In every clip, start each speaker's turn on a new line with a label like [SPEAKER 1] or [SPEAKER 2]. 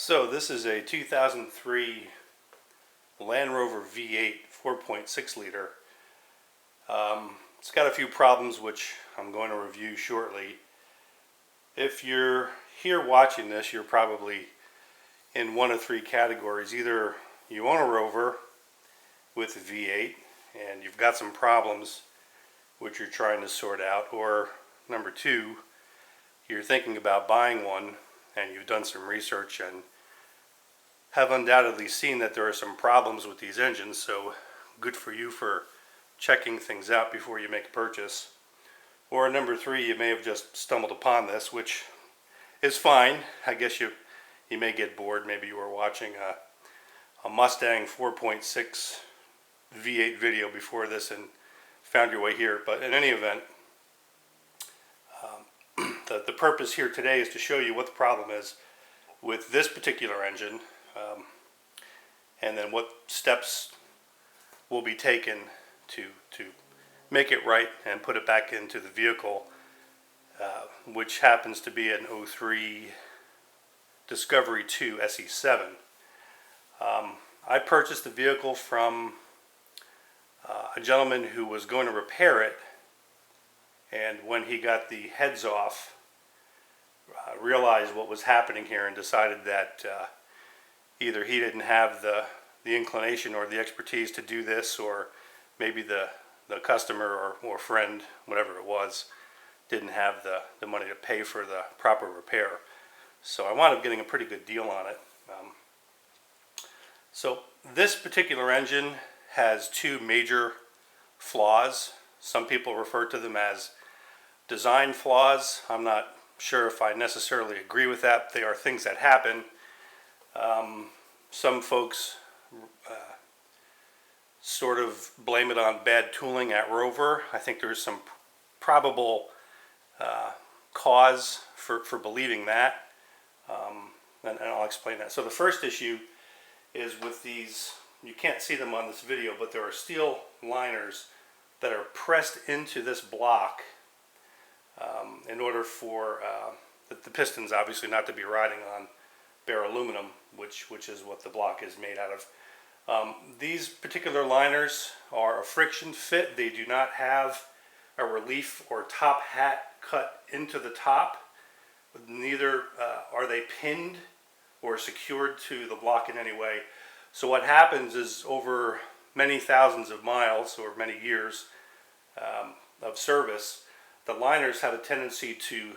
[SPEAKER 1] So this is a 2003 Land Rover V8 4.6 liter. It's got a few problems which I'm going to review shortly. If you're here watching this, you're probably in one of three categories. Either you own a Rover with a V8 and you've got some problems which you're trying to sort out, or number two, you're thinking about buying one and you've done some research and have undoubtedly seen that there are some problems with these engines, so good for you for checking things out before you make a purchase. Or number three, you may have just stumbled upon this, which is fine. I guess you may get bored. Maybe you were watching a Mustang 4.6 V8 video before this and found your way here. But in any event, the purpose here today is to show you what the problem is with this particular engine, and then what steps will be taken to make it right and put it back into the vehicle, which happens to be an 03 Discovery 2 SE7. I purchased the vehicle from a gentleman who was going to repair it, and when he got the heads off, realized what was happening here and decided that either he didn't have the inclination or the expertise to do this, or maybe the customer or friend, whatever it was, didn't have the money to pay for the proper repair. So I wound up getting a pretty good deal on it. So this particular engine has two major flaws. Some people refer to them as design flaws. I'm not sure if I necessarily agree with that. They are things that happen. Some folks sort of blame it on bad tooling at Rover. I think there's some probable cause for believing that, and I'll explain that. So the first issue is with these, you can't see them on this video, but there are steel liners that are pressed into this block in order for the pistons obviously not to be riding on bare aluminum, which is what the block is made out of. These particular liners are a friction fit. They do not have a relief or top hat cut into the top. Neither are they pinned or secured to the block in any way. So what happens is, over many thousands of miles or many years of service, the liners have a tendency to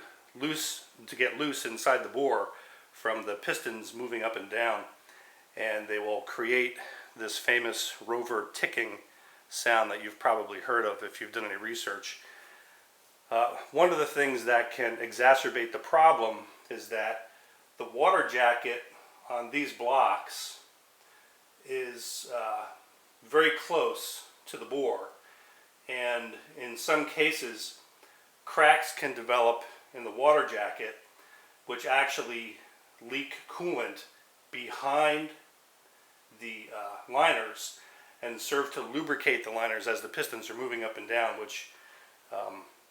[SPEAKER 1] get loose inside the bore from the pistons moving up and down, and they will create this famous Rover ticking sound that you've probably heard of if you've done any research. One of the things that can exacerbate the problem is that the water jacket on these blocks is very close to the bore, and in some cases cracks can develop in the water jacket which actually leak coolant behind the liners and serve to lubricate the liners as the pistons are moving up and down, which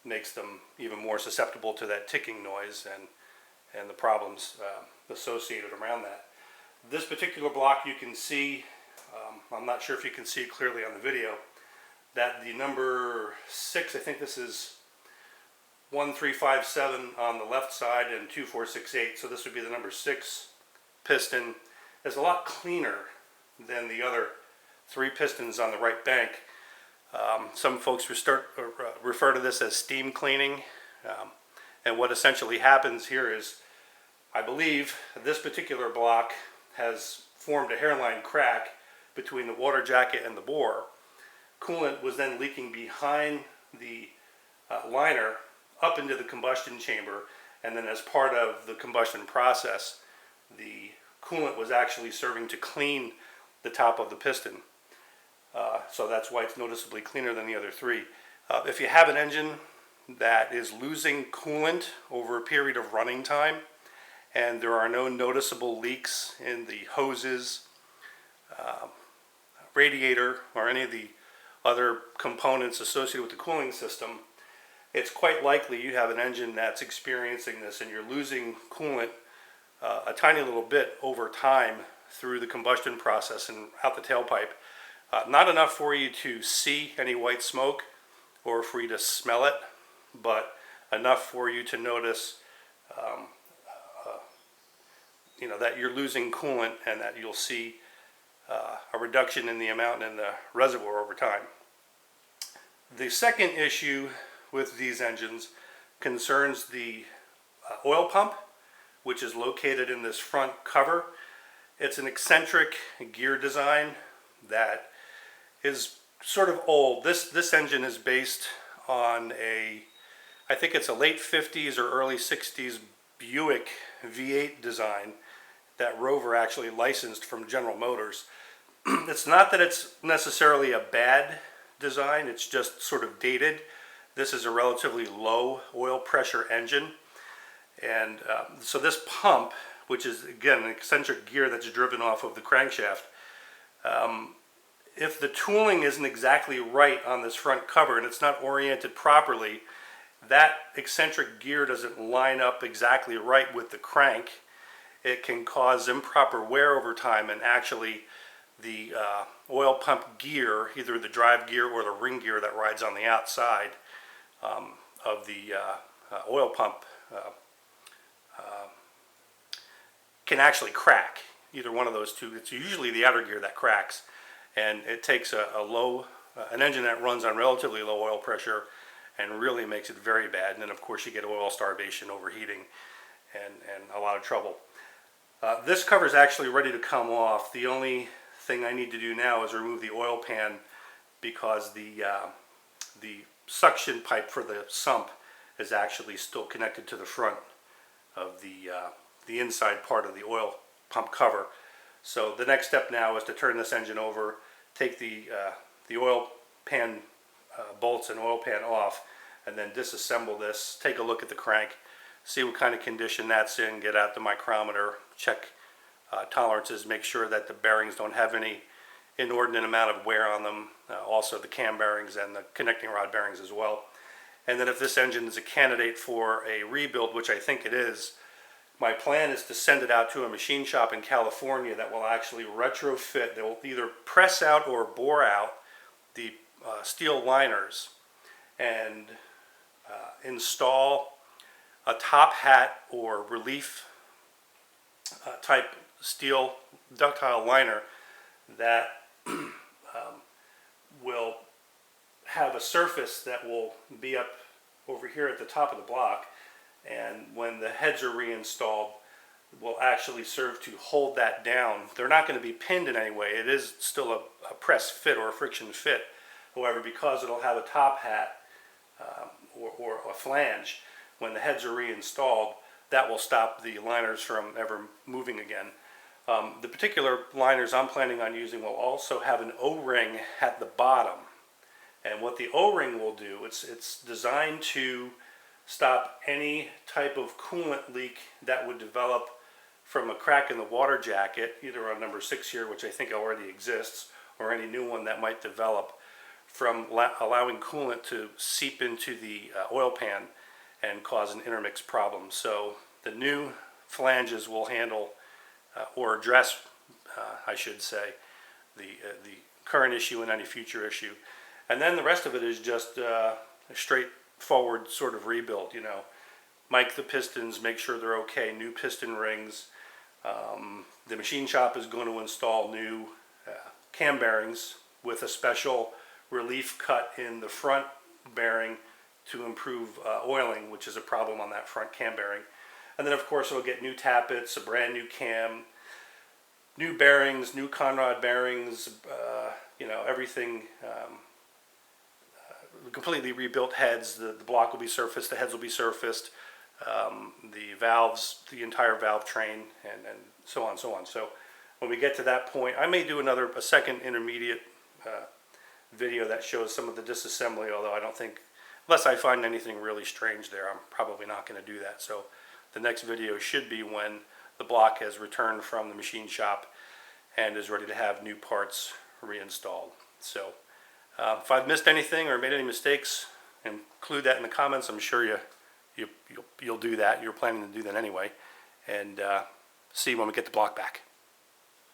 [SPEAKER 1] makes them even more susceptible to that ticking noise and the problems associated around that. This particular block, you can see, I'm not sure if you can see it clearly on the video, that the number 6, I think this is 1357 on the left side and 2468, so this would be the number 6 piston, is a lot cleaner than the other 3 pistons on the right bank. Some folks refer to this as steam cleaning, and what essentially happens here is, I believe this particular block has formed a hairline crack between the water jacket and the bore. Coolant was then leaking behind the liner up into the combustion chamber, and then as part of the combustion process, the coolant was actually serving to clean the top of the piston. So that's why it's noticeably cleaner than the other 3. If you have an engine that is losing coolant over a period of running time, and there are no noticeable leaks in the hoses, radiator, or any of the other components associated with the cooling system, it's quite likely you have an engine that's experiencing this, and you're losing coolant a tiny little bit over time through the combustion process and out the tailpipe. Not enough for you to see any white smoke or for you to smell it, but enough for you to notice that you're losing coolant and that you'll see a reduction in the amount in the reservoir over time. The second issue with these engines concerns the oil pump, which is located in this front cover. It's an eccentric gear design that is sort of old. This engine is based on I think it's a late 50s or early 60s Buick V8 design that Rover actually licensed from General Motors. It's not that it's necessarily a bad design, it's just sort of dated. This is a relatively low oil pressure engine, and so this pump, which is again an eccentric gear that's driven off of the crankshaft, if the tooling isn't exactly right on this front cover and it's not oriented properly, that eccentric gear doesn't line up exactly right with the crank. It can cause improper wear over time, and actually the oil pump gear, either the drive gear or the ring gear that rides on the outside of the oil pump, can actually crack. Either one of those two. It's usually the outer gear that cracks, and it takes an engine that runs on relatively low oil pressure and really makes it very bad. And then of course you get oil starvation, overheating, and a lot of trouble. This cover is actually ready to come off. The only thing I need to do now is remove the oil pan, because the suction pipe for the sump is actually still connected to the front of the inside part of the oil pump cover. So the next step now is to turn this engine over, take the oil pan bolts and oil pan off, and then disassemble this, take a look at the crank, see what kind of condition that's in, get out the micrometer, check tolerances, make sure that the bearings don't have any inordinate amount of wear on them, also the cam bearings and the connecting rod bearings as well. And then if this engine is a candidate for a rebuild, which I think it is, my plan is to send it out to a machine shop in California that will actually retrofit. They will either press out or bore out the steel liners and install a top hat or relief type steel ductile liner that will have a surface that will be up over here at the top of the block, and when the heads are reinstalled will actually serve to hold that down. They're not going to be pinned in any way. It is still a press fit or a friction fit. However, because it'll have a top hat or a flange, when the heads are reinstalled, that will stop the liners from ever moving again. The particular liners I'm planning on using will also have an O-ring at the bottom. And what the O-ring will do, it's designed to stop any type of coolant leak that would develop from a crack in the water jacket, either on number 6 here, which I think already exists, or any new one that might develop, from allowing coolant to seep into the oil pan and cause an intermix problem. So the new flanges will handle or address, I should say, the current issue and any future issue. And then the rest of it is just a straightforward sort of rebuild. Mic the pistons, make sure they're okay, new piston rings. The machine shop is going to install new cam bearings with a special relief cut in the front bearing to improve oiling, which is a problem on that front cam bearing. And then of course it'll get new tappets, a brand new cam, new bearings, new conrod bearings, everything, completely rebuilt heads. The block will be surfaced, the heads will be surfaced, the valves, the entire valve train, and so on and so on. So when we get to that point, I may do a second intermediate video that shows some of the disassembly, although I don't think, unless I find anything really strange there, I'm probably not going to do that. So the next video should be when the block has returned from the machine shop and is ready to have new parts reinstalled. So if I've missed anything or made any mistakes, include that in the comments. I'm sure you'll do that. You're planning to do that anyway. And see when we get the block back.